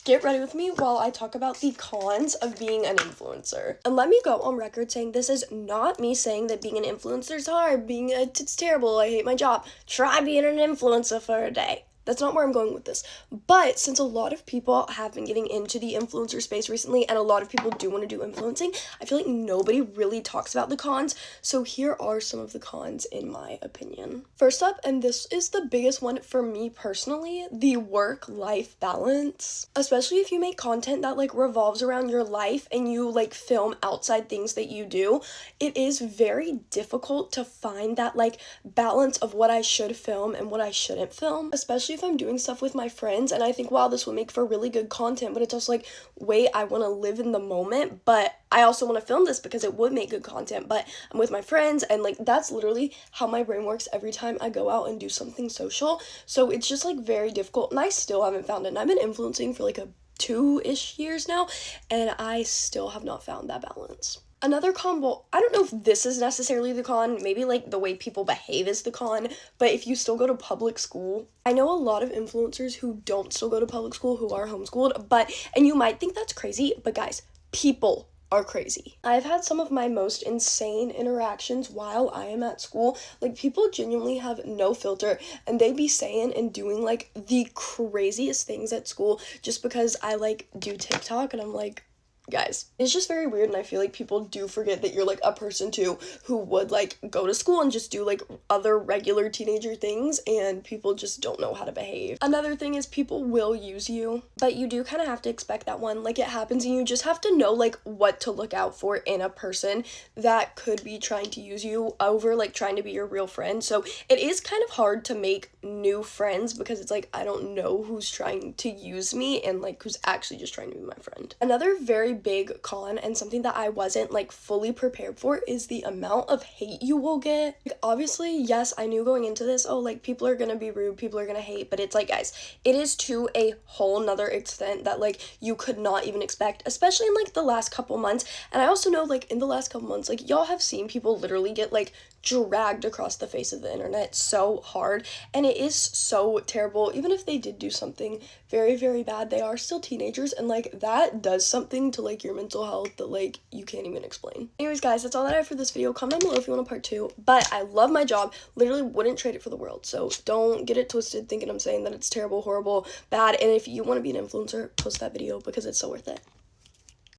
Get ready with me while I talk about the cons of being an influencer. And let me go on record saying this is not me saying that being an influencer is hard, it's terrible, I hate my job. Try being an influencer for a day. That's not where I'm going with this. But since a lot of people have been getting into the influencer space recently, and a lot of people do want to do influencing, I feel like nobody really talks about the cons. So here are some of the cons in my opinion. First up, and this is the biggest one for me personally, the work-life balance. Especially if you make content that revolves around your life and you film outside things that you do, it is very difficult to find that balance of what I should film and what I shouldn't film, especially if I'm doing stuff with my friends and I think, wow, this will make for really good content, but it's also wait, I want to live in the moment, but I also want to film this because it would make good content, but I'm with my friends, and that's literally how my brain works every time I go out and do something social. So it's just very difficult, and I still haven't found it. And I've been influencing for a 2-ish years now, and I still have not found that balance. Another con, well, I don't know if this is necessarily the con, maybe the way people behave is the con, but if you still go to public school, I know a lot of influencers who don't still go to public school, who are homeschooled, and you might think that's crazy, but guys, people are crazy. I've had some of my most insane interactions while I am at school. People genuinely have no filter, and they be saying and doing the craziest things at school just because I do TikTok, and I'm guys, it's just very weird, and I feel people do forget that you're a person too who would go to school and just do other regular teenager things, and people just don't know how to behave. Another thing is people will use you, but you do kind of have to expect that one. It happens, and you just have to know what to look out for in a person that could be trying to use you over trying to be your real friend. So it is kind of hard to make new friends because it's I don't know who's trying to use me and who's actually just trying to be my friend. Another very big con, and something that I wasn't fully prepared for, is the amount of hate you will get. Obviously, yes, I knew going into this, people are gonna be rude, people are gonna hate, but it's guys, it is to a whole nother extent that you could not even expect, especially in the last couple months. And I also know in the last couple months, y'all have seen people literally get dragged across the face of the internet so hard, and it is so terrible. Even if they did do something very, very bad, they are still teenagers, and that does something to your mental health that you can't even explain. Anyways, guys, that's all that I have for this video. Comment down below if you want a part 2, but I love my job, literally wouldn't trade it for the world, so don't get it twisted thinking I'm saying that it's terrible, horrible, bad. And if you want to be an influencer, post that video because it's so worth it.